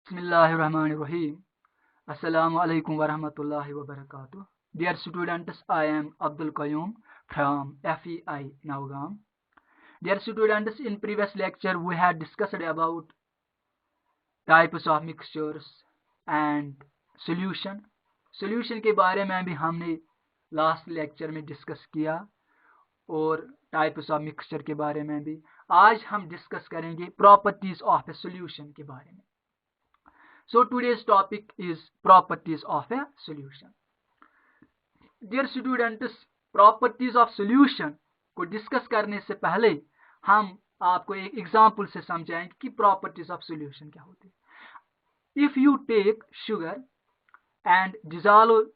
Bismillahirrahmanirrahim. Assalamu alaikum warahmatullahi wabarakatuh. Dear students, I am Abdul Qayyum from FEI Naugam. Dear students, in previous lecture we had discussed about types of mixtures and solution. Solution के बारे में भी हमने last lecture में discuss किया और types of mixture के बारे में भी. आज हम डिस्कस करेंगे प्रॉपर्टीज ऑफ ए सॉल्यूशन के बारे में. So today's topic is properties of a solution. Dear students, properties of solution को डिस्कस करने से पहले हम आपको एक एग्जांपल से समझाएंगे कि प्रॉपर्टीज ऑफ सॉल्यूशन क्या होती है. If you take sugar and dissolve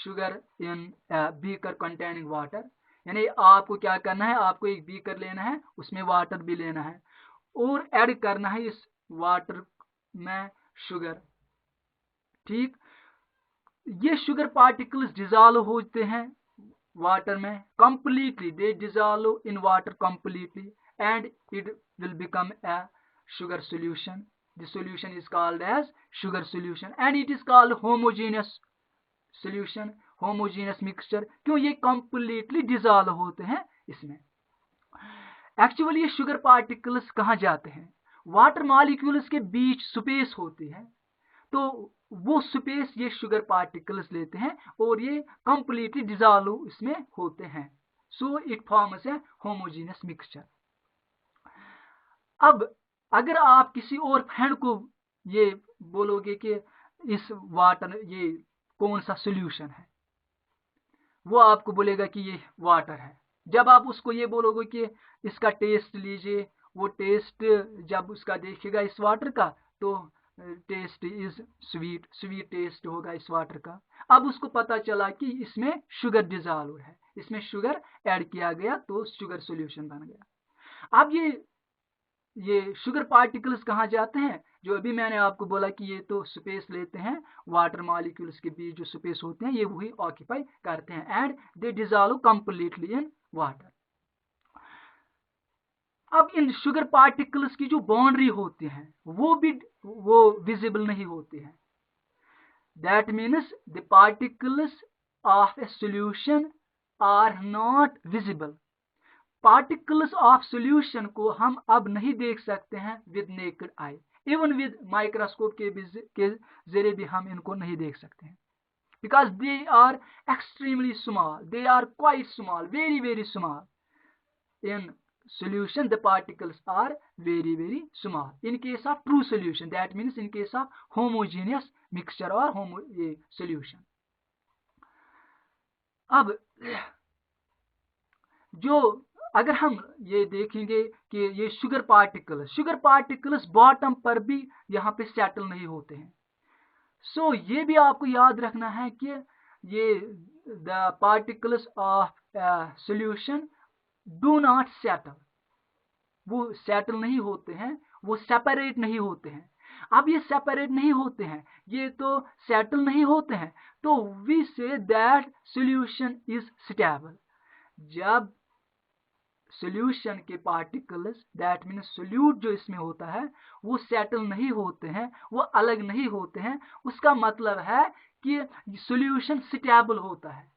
sugar in a beaker containing water, यानी आपको क्या करना है, आपको एक बीकर लेना है, उसमें वाटर भी लेना है और ऐड करना है इस वाटर में शुगर. ठीक, ये शुगर पार्टिकल्स डिजॉल्व होते हैं वाटर में completely. They dissolve in water completely and it will become a sugar solution. The solution is called as sugar solution and it is called homogeneous solution, homogeneous mixture. क्यों? ये completely dissolve होते हैं इसमें. Actually ये sugar particles कहाँ जाते हैं? Water molecules के बीच स्पेस होती है, तो वो स्पेस ये शुगर पार्टिकल्स लेते हैं और ये कंप्लीटली डिजॉल्व इसमें होते हैं. So it forms A homogeneous mixture. अब अगर आप किसी और फ्रेंड को ये बोलोगे कि इस वाटर ये कौन सा सॉल्यूशन है, वो आपको बोलेगा कि ये वाटर है. जब आप उसको ये बोलोगे कि इसका टेस्ट लीजिए, वो टेस्ट जब उसका देखेगा इस वाटर का तो taste is sweet, sweet taste होगा इस वाटर का. अब उसको पता चला कि इसमें शुगर डिजॉल्व है, इसमें शुगर ऐड किया गया तो शुगर सॉल्यूशन बन गया. अब ये शुगर पार्टिकल्स कहाँ जाते हैं? जो अभी मैंने आपको बोला कि ये तो स्पेस लेते हैं, वाटर मॉलिक्यूल्स के बीच जो स्पेस होते हैं ये वही ऑक्यूपाई करते हैं and they dissolve completely in water. अब इन शुगर पार्टिकल्स की जो बाउंड्री होती है वो विजिबल नहीं होती है. That means the particles of a solution are not visible. Particles of solution को हम अब नहीं देख सकते हैं with naked eye. Even with microscope के जरिए भी हम इनको नहीं देख सकते हैं, because they are extremely small, they are quite small, very very small. In solution the particles are very very small. In case of true solution, that means in case of homogeneous mixture or solution. अब जो अगर हम ये देखेंगे कि ये sugar particles bottom पर भी यहाँ पे सेटल नहीं होते हैं. सो ये भी आपको याद रखना है कि ये the particles of solution do not settle, वो सेटल नहीं होते हैं, वो सेपरेट नहीं होते हैं. अब ये सेपरेट नहीं होते हैं, ये तो सेटल नहीं होते हैं, तो we say that solution is stable. जब सॉल्यूशन के पार्टिकल्स, दैट मीन्स सोल्यूट जो इसमें होता है वो सेटल नहीं होते हैं, वो अलग नहीं होते हैं, उसका मतलब है कि सॉल्यूशन स्टेबल होता है.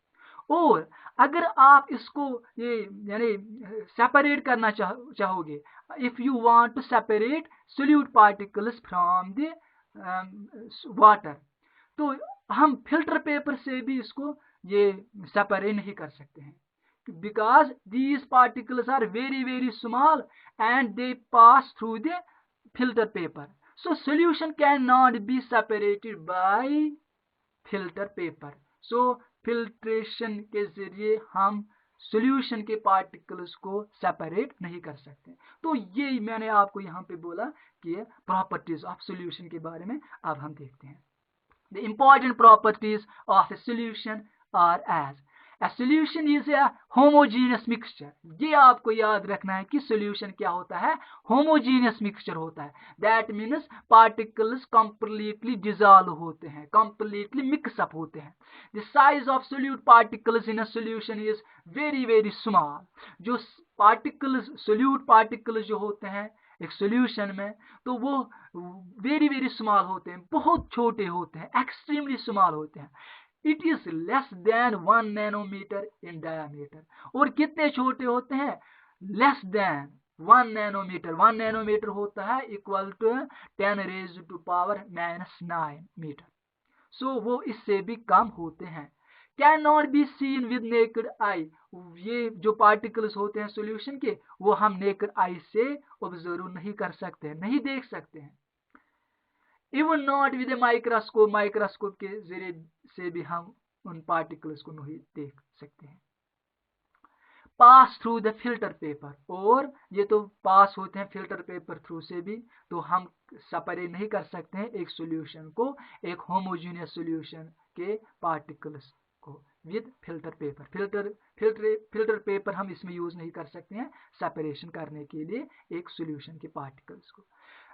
और अगर आप इसको ये यानी सेपरेट करना चाहोगे, if you want to separate solute particles from the water, तो हम फिल्टर पेपर से भी इसको ये सेपरेट नहीं कर सकते हैं, because these particles are very very small and they pass through the filter paper. So solution cannot be separated by filter paper. So filtration के जरिए हम सॉल्यूशन के पार्टिकल्स को सेपरेट नहीं कर सकते. तो ये मैंने आपको यहाँ पे बोला कि प्रॉपर्टीज ऑफ सॉल्यूशन के बारे में. अब हम देखते हैं the important properties of a solution are as A solution is a homogeneous mixture. ये आपको याद रखना है कि solution क्या होता है? Homogeneous mixture होता है. That means particles completely dissolve होते हैं, completely mix up होते हैं. The size of solute particles in a solution is very very small. जो particles, solute particles जो होते हैं एक सॉल्यूशन में, तो वो वेरी वेरी स्मॉल होते हैं, बहुत छोटे होते हैं, एक्सट्रीमली स्मॉल होते हैं। It is less than 1 nanometre in diameter. और कितने छोटे होते हैं? Less than 1 nanometre. 1 नैनोमीटर होता है इक्वल टू 10⁻⁻⁹ मीटर। सो वो इससे भी कम होते हैं। Can not be seen with naked आई। ये जो पार्टिकल्स होते हैं सॉल्यूशन के, वो हम नेकेड आई से ऑब्जर्व नहीं कर सकते, नहीं देख सकते हैं। Even not with microscope. Microscope के जरिए से भी हम उन पार्टिकल्स को नहीं देख सकते हैं। Pass through the filter paper. और ये तो पास होते हैं फिल्टर पेपर थ्रू से भी, तो हम सेपरेट नहीं कर सकते हैं एक सॉल्यूशन को, एक होमोजेनियस सॉल्यूशन के पार्टिकल्स को with filter paper. Filter paper हम इसमें यूज नहीं कर सकते हैं सेपरेशन करने के लिए एक सॉल्यूशन के पार्टिकल्स को।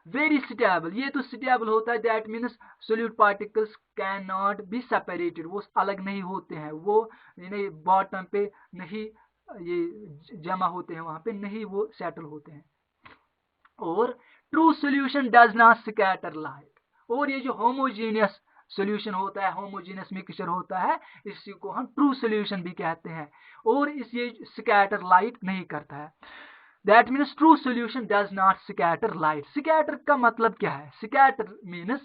Very stable. ये तो स्टेबल होता है, that means solute particles can not be separated. वो अलग नहीं होते हैं, वो बॉटम पे नहीं ये जमा होते हैं, वहां पे नहीं वो सेटल होते हैं। और true solution does not scatter light. और ये जो होमोजेनियस सॉल्यूशन होता है, होमोजेनियस मिक्सचर होता है, इसी को हम ट्रू सॉल्यूशन भी कहते हैं। और इस ये स्कैटर लाइट नहीं करता है। That means true solution does not scatter light. Scatter का मतलब क्या है? स्कैटर मीन्स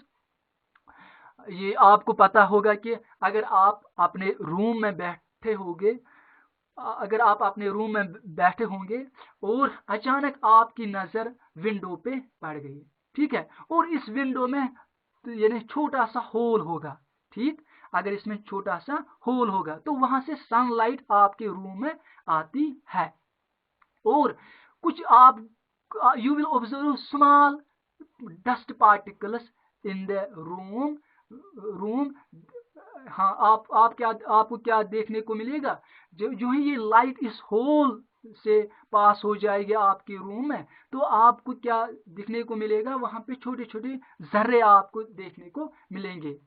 ये आपको पता होगा कि अगर आप अपने रूम में बैठे होंगे, अगर आप अपने रूम में बैठे होंगे और अचानक आपकी नजर विंडो पे पड़ गई, ठीक है, और इस विंडो में तो यानी छोटा सा होल होगा, ठीक, अगर इसमें छोटा सा होल होगा तो वहां से सनलाइट आपके रूम में आती है। और कुछ आप you will observe small dust particles in the room. हाँ, आपको क्या देखने को मिलेगा? जो ही ये लाइट इस होल से पास हो जाएगी आपके रूम में, तो आपको क्या दिखने को मिलेगा? वहां पे छोटे छोटे जर्रे आपको देखने को मिलेंगे।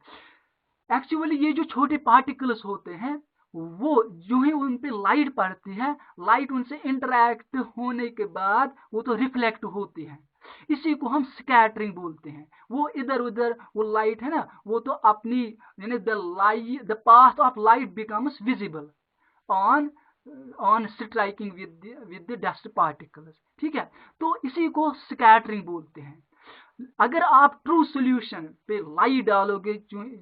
एक्चुअली ये जो छोटे पार्टिकल्स होते हैं, वो जो ही उन पे लाइट पड़ती है, लाइट उनसे इंटरैक्ट होने के बाद वो तो रिफ्लेक्ट होती है, इसी को हम स्कैटरिंग बोलते हैं। वो इधर उधर वो लाइट है ना, वो तो अपनी यानी the path of light becomes visible on striking with the dust particles, ठीक है। तो इसी को स्कैटरिंग बोलते हैं। अगर आप ट्रू सॉल्यूशन पे लाइट डालोगे,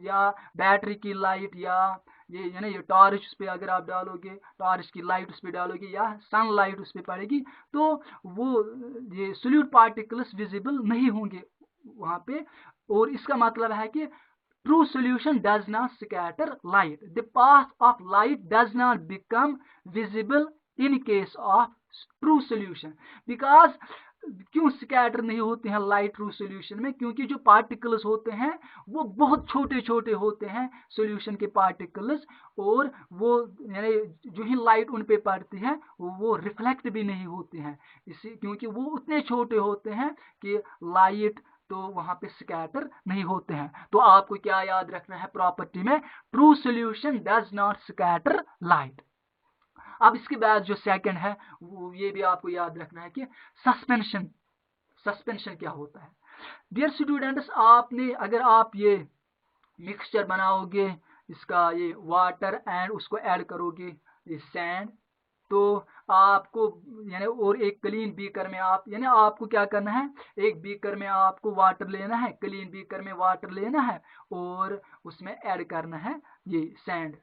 या बैटरी की लाइट, या ये टॉर्च पे अगर आप डालोगे, टॉर्च की लाइट उस पर डालोगे, या सनलाइट उस पर पड़ेगी, तो वो ये सोल्यूट पार्टिकल्स विजिबल नहीं होंगे वहां पे। और इसका मतलब है कि true solution does not scatter light. The path of light does not become visible in case of true solution. Because क्यों स्कैटर नहीं होते हैं लाइट ट्रू सॉल्यूशन में? क्योंकि जो पार्टिकल्स होते हैं वो बहुत छोटे छोटे होते हैं सॉल्यूशन के पार्टिकल्स, और वो यानी जो ही लाइट उन पे पड़ती है वो रिफ्लेक्ट भी नहीं होते हैं, इसी क्योंकि वो उतने छोटे होते हैं कि लाइट तो वहां पे स्कैटर नहीं होते हैं। तो आपको क्या याद रखना है प्रॉपर्टी में? True solution does not scatter light. अब इसके बाद जो सेकंड है वो ये भी आपको याद रखना है कि सस्पेंशन। सस्पेंशन क्या होता है? डियर स्टूडेंट्स, आपने अगर आप ये मिक्सचर बनाओगे, इसका ये वाटर एंड उसको ऐड करोगे ये सैंड, तो आपको यानी और एक क्लीन बीकर में आप यानी आपको क्या करना है, एक बीकर में आपको वाटर लेना है, क्लीन बीकर में वाटर लेना है, और उसमें ऐड करना है ये सैंड,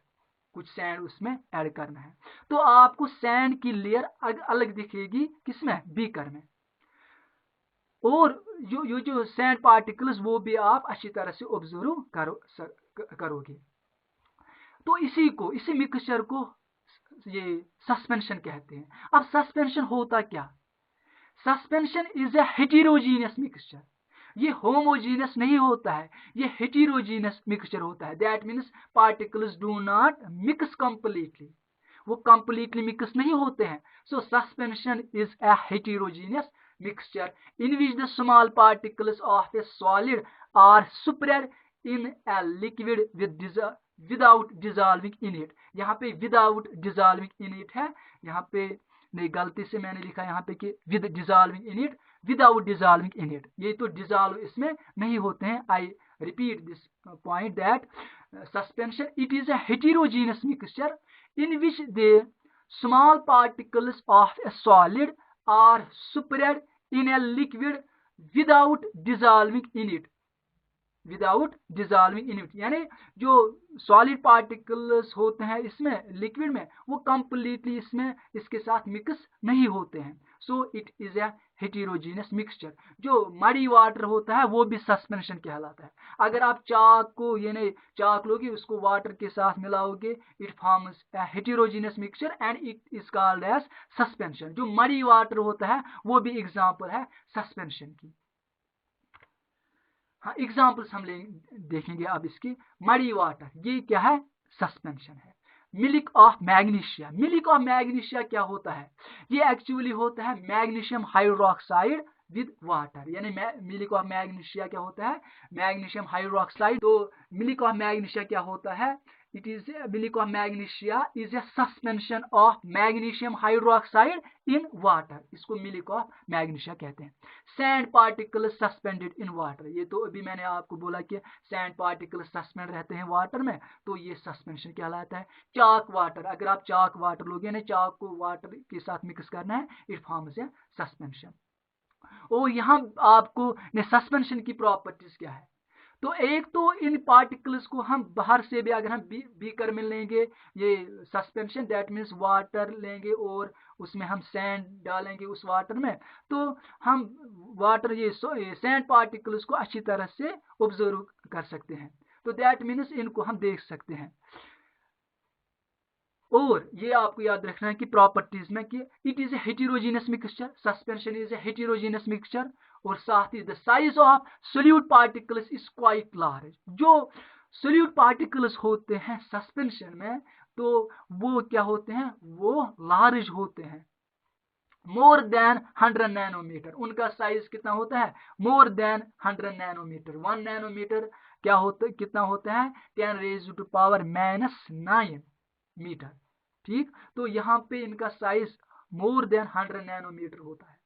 कुछ सैंड उसमें ऐड करना है। तो आपको सैंड की लेयर अलग दिखेगी किसमें? बीकर में। और जो सैंड पार्टिकल्स वो भी आप अच्छी तरह से ऑब्जर्व करोगे। तो इसी मिक्सचर को ये सस्पेंशन कहते हैं। अब सस्पेंशन होता क्या? Suspension is a heterogeneous mixture. ये होमोजीनियस नहीं होता है, ये हेटेरोजीनियस मिक्सचर होता है। That means particles do not mix completely, वो कंप्लीटली मिक्स नहीं होते हैं। So suspension is a heterogeneous mixture in which the small particles of a solid are spread in a liquid without dissolving in it। यहाँ पे without dissolving in it है, यहाँ पे नहीं, गलती से मैंने लिखा यहाँ पे कि with dissolving in it, without dissolving in it, ये तो डिजॉल्व इसमें नहीं होते हैं। I repeat this point that suspension it is a heterogeneous mixture in which the small particles of a solid are spread in a liquid without dissolving in it, without dissolving in it, यानी जो solid particles होते हैं इसमें liquid में वो completely इसमें इसके साथ मिक्स नहीं होते हैं। So it is a heterogeneous mixture. जो मडी वाटर होता है वो भी सस्पेंशन कहलाता है। अगर आप चाक को यानी चाक लोगे उसको वाटर के साथ मिलाओगे, it forms a heterogeneous mixture and it is called as suspension. जो मडी वाटर होता है वो भी एग्जांपल है सस्पेंशन की। हाँ, एग्जाम्पल्स हम देखेंगे अब इसकी। मडी वाटर ये क्या है, सस्पेंशन है। Milk of magnesia, milk of magnesia क्या होता है, ये एक्चुअली होता है मैग्नीशियम हाइड्रोक्साइड विद वाटर, यानी मिल्क ऑफ मैग्नीशिया क्या होता है, मैग्नीशियम हाइड्रोक्साइड। तो मिल्क ऑफ मैग्नीशिया क्या होता है, it is milk of magnesia is a suspension of magnesium hydroxide in water, इसको मिल्क ऑफ मैग्नीशिया कहते हैं। Sand particle suspended in water, ये तो अभी मैंने आपको बोला कि सैंड पार्टिकल सस्पेंड रहते हैं वाटर में, तो ये सस्पेंशन कहलाता है। चाक वाटर, अगर आप चाक वाटर लोगे ना, चाक को वाटर के साथ मिक्स करना है, इट फॉर्म्स ए सस्पेंशन। और यहाँ आपको सस्पेंशन की प्रॉपर्टीज क्या है, तो एक तो इन पार्टिकल्स को हम बाहर से भी अगर हम बीकर में लेंगे ये सस्पेंशन, दैट मीन्स वाटर लेंगे और उसमें हम सैंड डालेंगे उस वाटर में, तो हम वाटर ये सैंड पार्टिकल्स को अच्छी तरह से ऑब्जर्व कर सकते हैं। तो दैट मीन्स इनको हम देख सकते हैं। और ये आपको याद रखना है कि प्रॉपर्टीज में कि it is a heterogeneous mixture, suspension is a heterogeneous mixture. और साथ ही the size of solute particles is quite large, जो सोल्यूट पार्टिकल्स होते हैं सस्पेंशन में तो वो क्या होते हैं, वो लार्ज होते हैं, मोर देन 100 नैनोमीटर। उनका साइज कितना होता है, मोर देन 100 नैनोमीटर। 1 नैनोमीटर क्या होता, कितना होता है, 10⁻⁻⁹ मीटर। ठीक, तो यहाँ पे इनका साइज मोर देन 100 नैनोमीटर होता है।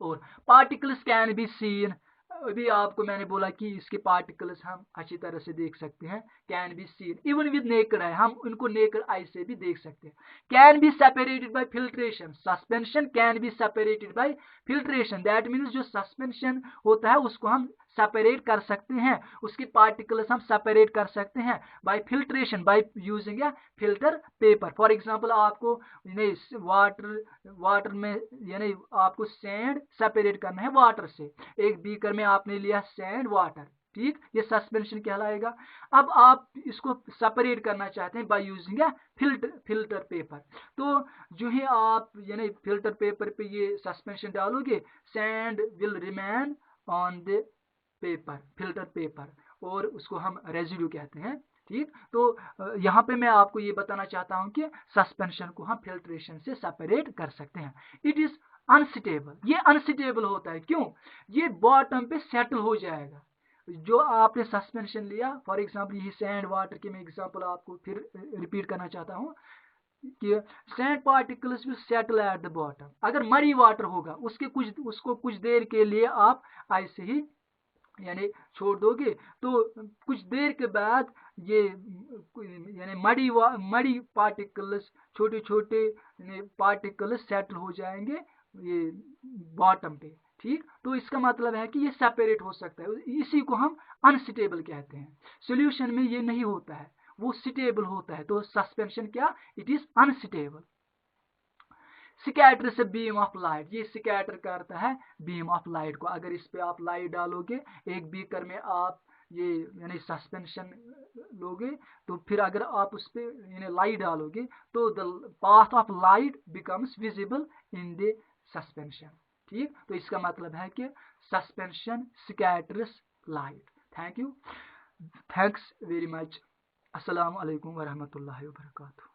और पार्टिकल्स कैन बी सीन, अभी आपको मैंने बोला कि इसके पार्टिकल्स हम अच्छी तरह से देख सकते हैं, can be seen even with naked आई, हम उनको नेकेड आई से भी देख सकते हैं। Can be separated by filtration, suspension can be separated by filtration, that means जो सस्पेंशन होता है उसको हम सेपरेट कर सकते हैं, उसके पार्टिकल्स हम सेपरेट कर सकते हैं bye filtration, by using A filter paper. For example आपको वाटर में यानी आपको सैंड सेपरेट करना है वाटर से, एक बीकर में आपने लिया सैंड वाटर, ठीक, ये सस्पेंशन कहलाएगा। अब आप इसको सेपरेट करना चाहते हैं by using A filter paper, तो जो ही आप यानी फिल्टर पेपर पे ये सस्पेंशन डालोगे, sand will remain on the paper, filter paper, और उसको हम रेजिड्यू कहते हैं। ठीक, तो यहाँ पे मैं आपको ये बताना चाहता हूँ कि सस्पेंशन को हम फिल्ट्रेशन से सेपरेट कर सकते हैं। इट इज अनस्टेबल, ये अनस्टेबल होता है, क्यों, ये बॉटम पे सेटल हो जाएगा। जो आपने सस्पेंशन लिया, फॉर एग्जांपल यही सैंड वाटर की मैं एग्जांपल आपको फिर रिपीट करना चाहता हूँ कि sand particles will settle at the bottom. अगर मरी वाटर होगा उसको कुछ देर के लिए आप ऐसे ही यानी छोड़ दोगे, तो कुछ देर के बाद ये यानी मड़ी पार्टिकल्स, छोटे छोटे पार्टिकल्स सेटल हो जाएंगे ये बॉटम पे। ठीक, तो इसका मतलब है कि ये सेपरेट हो सकता है, इसी को हम अनस्टेबल कहते हैं। सॉल्यूशन में ये नहीं होता है, वो स्टेबल होता है। तो सस्पेंशन क्या, इट इज अनस्टेबल। स्कैटर से बीम ऑफ लाइट, ये स्कैटर करता है बीम ऑफ लाइट को। अगर इस पे आप लाइट डालोगे, एक बीकर में आप ये यानी सस्पेंशन लोगे, तो फिर अगर आप उस पे यानी लाइट डालोगे तो the path of light becomes visible in the suspension. ठीक, तो इसका मतलब है कि suspension scatters light. Thank you, thanks very much. अस्सलाम वालेकुम वरहमतुल्लाहि वबरकातुहू।